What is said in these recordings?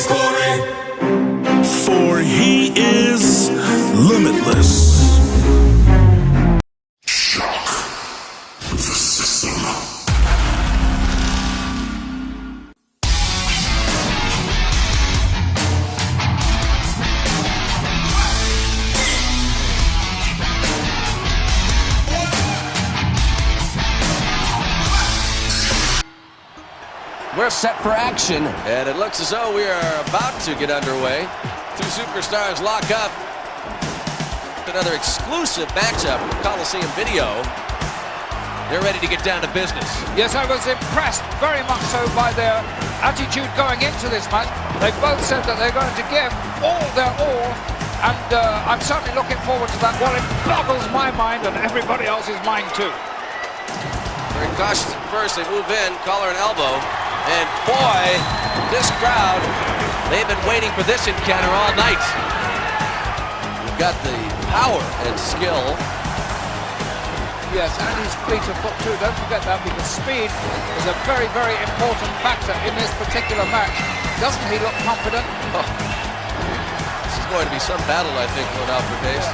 His glory. For he is limitless. Shock the system. We're set for action, and it looks as though we are about to get underway. Two superstars lock up. Another exclusive matchup with Coliseum Video. They're ready to get down to business. Yes, I was impressed very much so by their attitude going into this match. They both said that they're going to give all their all, and I'm certainly looking forward to that. Well, it boggles my mind and everybody else's mind too. Very cautious at first. They move in, collar and elbow. And boy, this crowd, they've been waiting for this encounter all night. You've got the power and skill. Yes, and his fleet of foot too. Don't forget that, because speed is a very, very important factor in this particular match. Doesn't he look confident? Oh. This is going to be some battle, I think, going out for Hayes.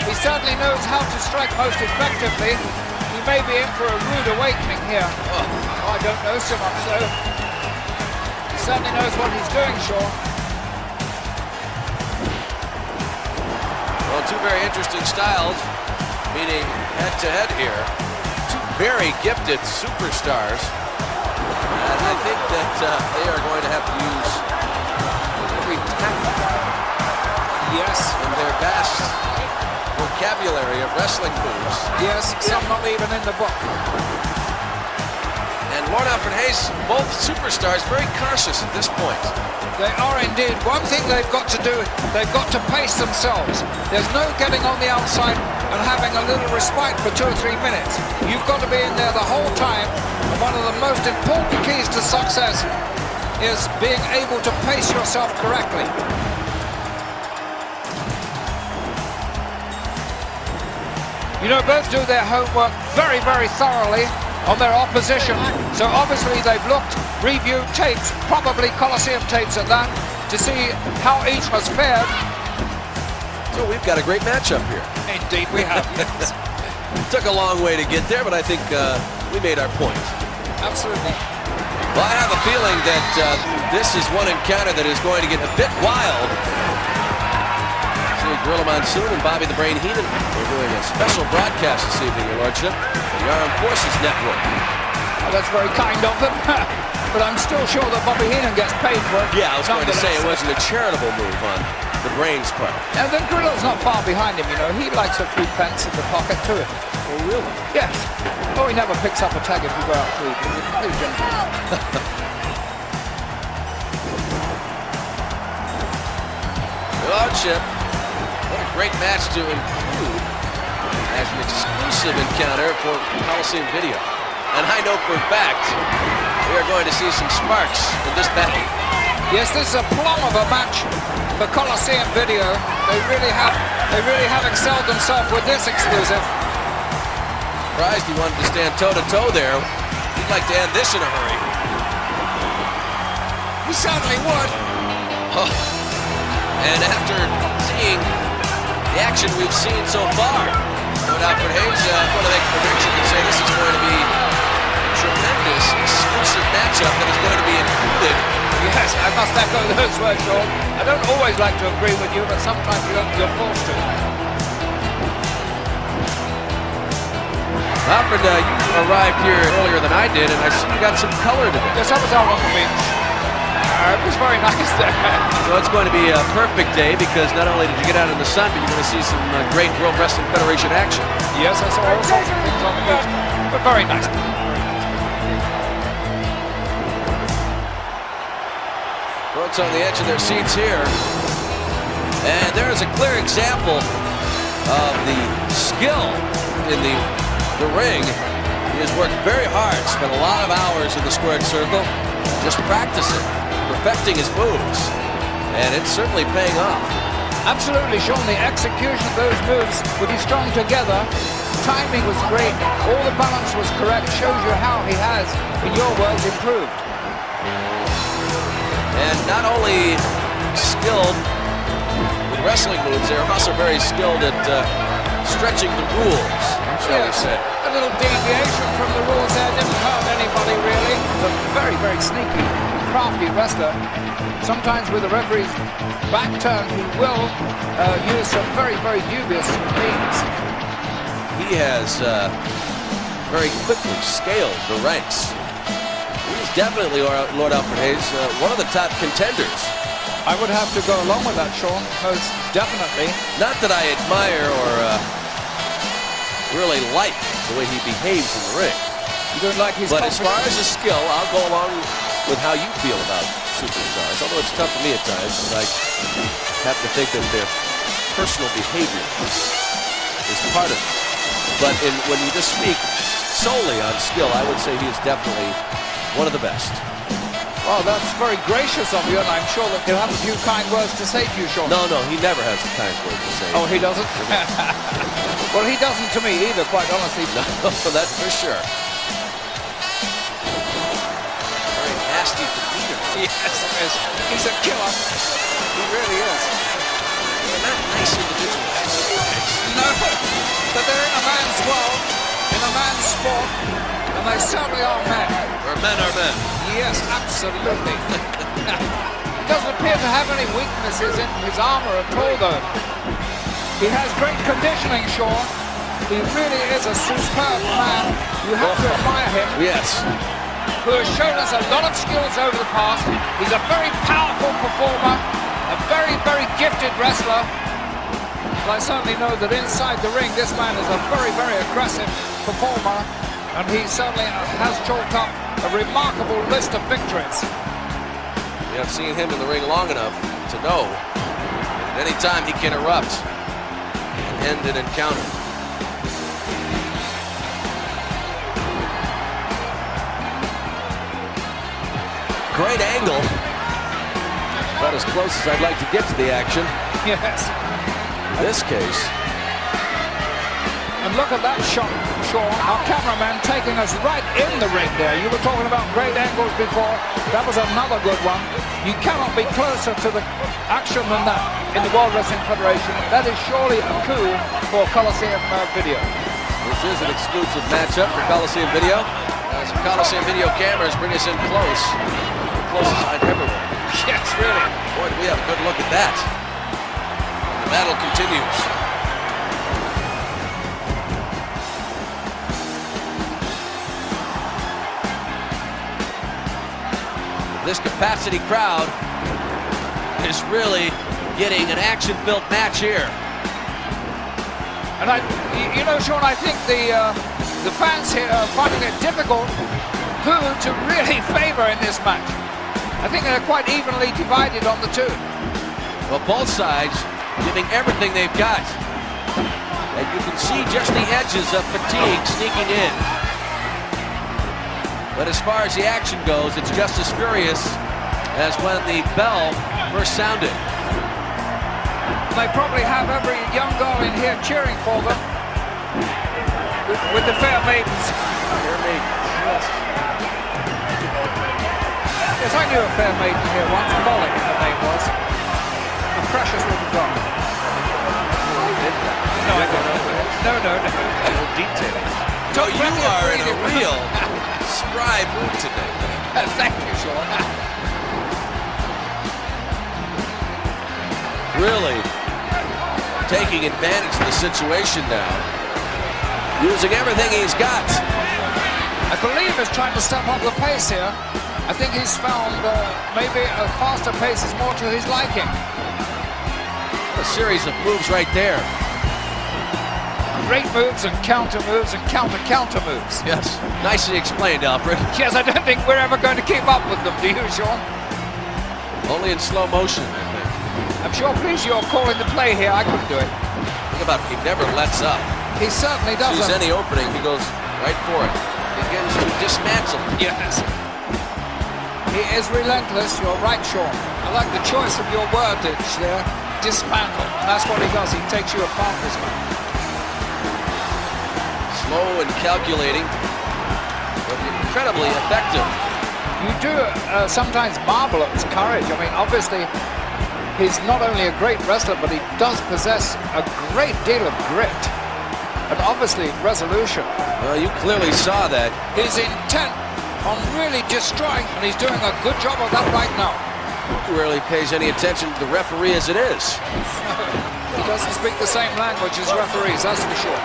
He certainly knows how to strike most effectively. He may be in for a rude awakening here. Oh, I don't know so much so. He certainly knows what he's doing, Sean. Well, two very interesting styles meeting head-to-head here. Two very gifted superstars. And I think that they are going to have to use every tactic. Yes. In their vast vocabulary of wrestling moves. Yes, some not even in the book. And Lord Alfred Hayes, both superstars, very cautious at this point. They are indeed. One thing they've got to do, they've got to pace themselves. There's no getting on the outside and having a little respite for 2 or 3 minutes. You've got to be in there the whole time. And one of the most important keys to success is being able to pace yourself correctly. You know, both do their homework very, very thoroughly on their opposition. So obviously they've looked, reviewed tapes, probably Coliseum tapes at that, to see how each has fared. So we've got a great matchup here. Indeed we have. Took a long way to get there, but I think we made our point. Absolutely. Well, I have a feeling that this is one encounter that is going to get a bit wild. Gorilla Monsoon and Bobby the Brain Heenan. We're doing a special broadcast this evening, Your Lordship, on the Armed Forces Network. Oh, that's very kind of them. But I'm still sure that Bobby Heenan gets paid for it. Yeah, I was going to say it wasn't a charitable move on the Brain's part. And then Gorilla's not far behind him, you know. He likes a few pence in the pocket too. Oh, really? Yes. Oh, he never picks up a tag if you go out to eat. He's a complete gentleman. Your Lordship. What a great match to include as an exclusive encounter for Coliseum Video. And I know for a fact we are going to see some sparks in this battle. Yes, this is a plum of a match for Coliseum Video. They really have excelled themselves with this exclusive. Surprised he wanted to stand toe-to-toe there. He'd like to end this in a hurry. He certainly would. Oh. And after seeing the action we've seen so far, Lord Alfred Hayes, I'm going to make a prediction and say this is going to be a tremendous exclusive matchup that is going to be included. Yes, I must echo those words, Sean. I don't always like to agree with you, but sometimes you're forced to. Alfred, you arrived here earlier than I did, and I see you got some color today. Yes, I was out on the beach. It was very nice there. So it's going to be a perfect day because not only did you get out in the sun, but you're going to see some great World Wrestling Federation action. Yes, I saw all sorts of things on the beach, but very nice. Folks on the edge of their seats here. And there is a clear example of the skill in the ring. He has worked very hard, spent a lot of hours in the squared circle, just practicing, perfecting his moves, and it's certainly paying off. Absolutely, Sean. The execution of those moves, when he strung together, timing was great, all the balance was correct, shows you how he has, in your words, improved. And not only skilled with wrestling moves, they're also very skilled at stretching the rules, shall we say. A little deviation from the rules there didn't hurt anybody really. He's a very, very sneaky, crafty wrestler. Sometimes with the referee's back turn, he will use some very, very dubious means. He has very quickly scaled the ranks. He's definitely, Lord Alfred Hayes, one of the top contenders. I would have to go along with that, Sean, most definitely. Not that I admire or really like the way he behaves in the ring. You don't like his But as confidence? far as his skill, I'll go along with how you feel about superstars. Although it's tough for me at times, because I have to think that their personal behavior is part of it. But when you just speak solely on skill, I would say he is definitely one of the best. Well, that's very gracious of you, and I'm sure that he'll have a few kind words to say to you, Sean. No, he never has a kind word to say. Oh, he doesn't? Well, he doesn't to me either, quite honestly. No, that's for sure. Very nasty demeanor. Yes, he is. He's a killer. He really is. They're not nice individuals. No, but they're in a man's world, in a man's sport, and they certainly are men. Where men are men. Yes, absolutely. He doesn't appear to have any weaknesses in his armor at all, though. He has great conditioning, Sean. He really is a superb man. You have to admire him. Yes. Who has shown us a lot of skills over the past. He's a very powerful performer, a very, very gifted wrestler. But I certainly know that inside the ring, this man is a very, very aggressive performer, and he certainly has chalked up a remarkable list of victories. We have seen him in the ring long enough to know that any time he can erupt and end an encounter. Great angle. About as close as I'd like to get to the action. Yes. In this case. And look at that shot, Sean. Our cameraman taking us right in the ring there. You were talking about great angles before. That was another good one. You cannot be closer to the action than that in the World Wrestling Federation. That is surely a coup for Coliseum Video. This is an exclusive matchup for Coliseum Video. As the Coliseum Video cameras bring us in close. The closest I've ever been. Yes, really. Boy, do we have a good look at that. The battle continues. This capacity crowd is really getting an action-filled match here. And you know, Sean, I think the fans here are finding it difficult who to really favor in this match. I think they're quite evenly divided on the two. Well, both sides giving everything they've got. And you can see just the edges of fatigue sneaking in. But as far as the action goes, it's just as furious as when the bell first sounded. They probably have every young girl in here cheering for them with the fair maidens. Fair maidens, yes. Yes, I knew a fair maiden here once. Molly, her name was. A precious little girl. No, I don't know. No. Details. So you are in a real spry mood today. Thank you, Sean. Really taking advantage of the situation now. Using everything he's got. I believe he's trying to step up the pace here. I think he's found maybe a faster pace is more to his liking. A series of moves right there. Great moves and counter moves and counter moves. Yes, nicely explained, Alfred. Yes, I don't think we're ever going to keep up with them, do you, Sean? Only in slow motion, I think. I'm sure, please, you're calling the play here. I couldn't do it. Think about it, he never lets up. He certainly doesn't. Sees any opening, he goes right for it. Begins to dismantle. Yes. He is relentless. You're right, Sean. I like the choice of your wordage there. Dismantle. That's what he does. He takes you apart, this man. Slow and calculating, but incredibly effective. you do sometimes marvel at his courage. I mean, obviously, he's not only a great wrestler, but he does possess a great deal of grit. And obviously, resolution. Well, you clearly saw that. He's intent on really destroying, and he's doing a good job of that right now. He rarely pays any attention to the referee as it is. He doesn't speak the same language as referees, that's for sure.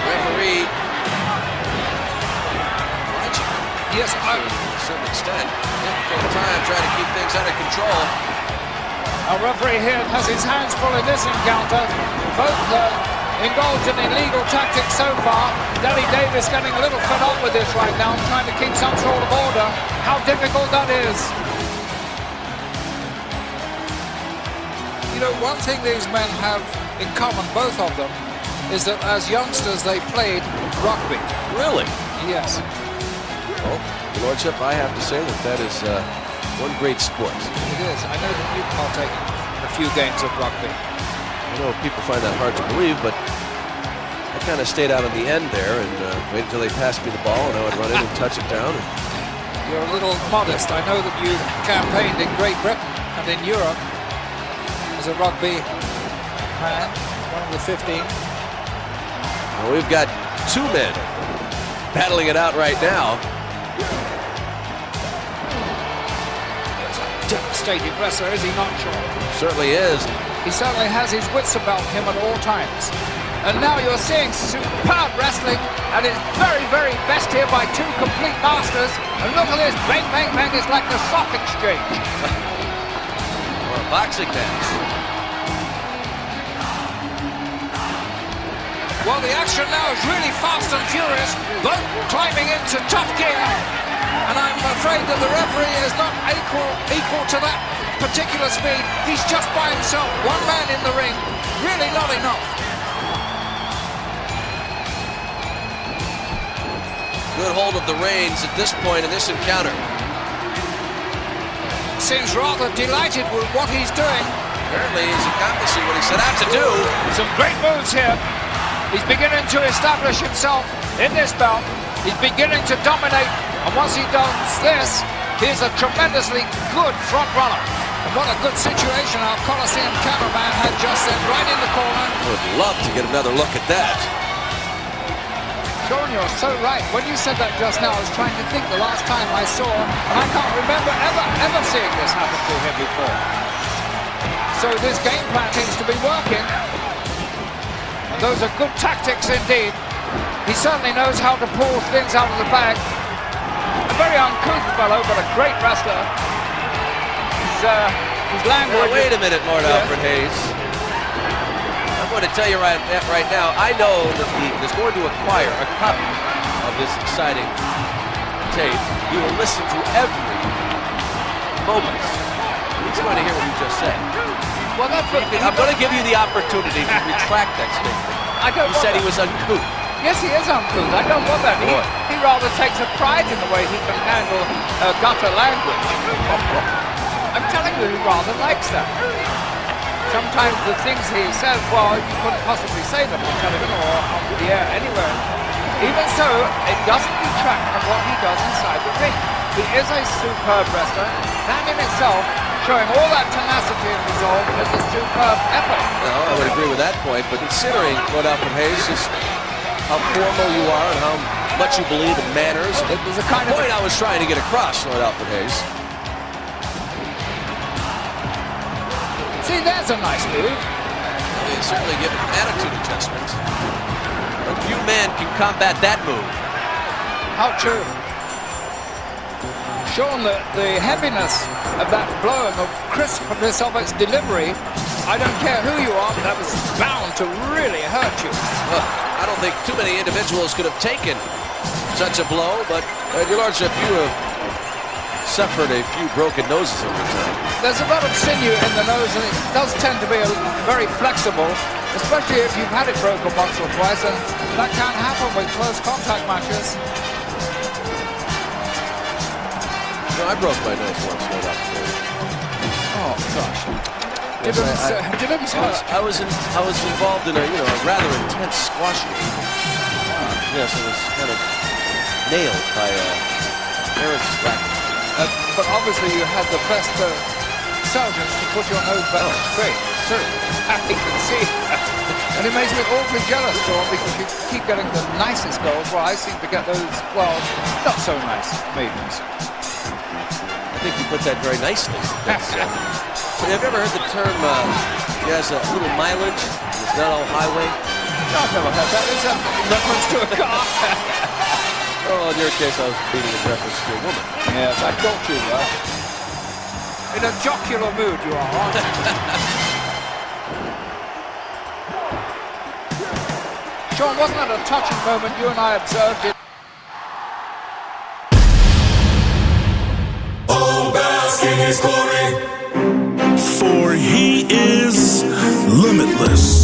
Referee. Yes, To a certain extent. Difficult time trying to keep things under control. Our referee here has his hands full in this encounter. Both indulged in illegal tactics so far. Danny Davis getting a little fed up with this right now, trying to keep some sort of order. How difficult that is. You know, one thing these men have in common, both of them, is that as youngsters they played rugby. Really? Yes. Well, Your Lordship, I have to say that is one great sport. It is. I know that you partake in a few games of rugby. I know people find that hard to believe, but I kind of stayed out on the end there and waited until they passed me the ball, and I would run in and touch it down. You're a little modest. I know that you campaigned in Great Britain and in Europe as a rugby man, one of the 15. Well, we've got two men battling it out right now. Devastating wrestler, is he not, Sean? Certainly is. He certainly has his wits about him at all times. And now you're seeing superb wrestling at its very, very best here by two complete masters. And look at this, bang, bang, bang, it's like the stock exchange. Or a boxing match. Well, the action now is really fast and furious, both climbing into top gear. And I'm afraid that the referee is not equal to that particular speed. He's just by himself, one man in the ring, really not enough. Good hold of the reins at this point in this encounter. Seems rather delighted with what he's doing. Apparently he's accomplishing what he set out to do. Some great moves here. He's beginning to establish himself in this bout. He's beginning to dominate. And once he does this, he's a tremendously good front runner. And what a good situation our Coliseum cameraman had just then, right in the corner. I would love to get another look at that. Sean, you're so right. When you said that just now, I was trying to think the last time I saw, and I can't remember ever seeing this happen to him before. So this game plan seems to be working. And those are good tactics indeed. He certainly knows how to pull things out of the bag. A very uncouth fellow, but a great wrestler. His language... Now, wait a minute, Lord Alfred Hayes. I'm going to tell you right now, I know that he is going to acquire a copy of this exciting tape. He will listen to every moment. He's going to hear what you just said. Well, that's what... I'm going to give you the opportunity to retract that statement. You said he was uncouth. Yes, he is uncouth. I don't want that. He rather takes a pride in the way he can handle gutter language. I'm telling you, he rather likes that. Sometimes the things he says, well, you couldn't possibly say them on television or on the air anywhere. Even so, it doesn't detract from what he does inside the ring. He is a superb wrestler. That in itself, showing all that tenacity and resolve, is a superb effort. Well, I would agree with that point, but considering Lord Alfred Hayes, just how formal you are and how much you believe in manners. It was a kind of point I was trying to get across, Lord Alfred Hayes. See, there's a nice move. Well, he's certainly given an attitude adjustment. But few men can combat that move. How true. Sean, the heaviness of that blow and the crispness of its delivery, I don't care who you are, but that was bound to really hurt you. Well, I don't think too many individuals could have taken such a blow, but Your Lordship, you have suffered a few broken noses over time. There's a lot of sinew in the nose, and it does tend to be very flexible, especially if you've had it broken once or twice, and that can happen with close contact matches. No, I broke my nose once, Lord Alfred Hayes. Oh gosh. I was involved in a rather intense squash game. Yes, it was kind of nailed by Aaron Slack. But obviously you had the best sergeants to put your nose back straight. Certainly. I can see. And it makes me awfully jealous, Sean, because you keep getting the nicest goals, while I seem to get those, well, not so nice maidens. I think you put that very nicely. That's, have you ever heard the term, he has a little mileage, it's not all highway? No, I've never heard that. Is that reference to a car? Well, in your case, I was reading in reference to a woman. Yes, I thought you were. In a jocular mood you are, aren't you? Sean, wasn't that a touching moment you and I observed it? Oh, bask in his glory. For he is limitless.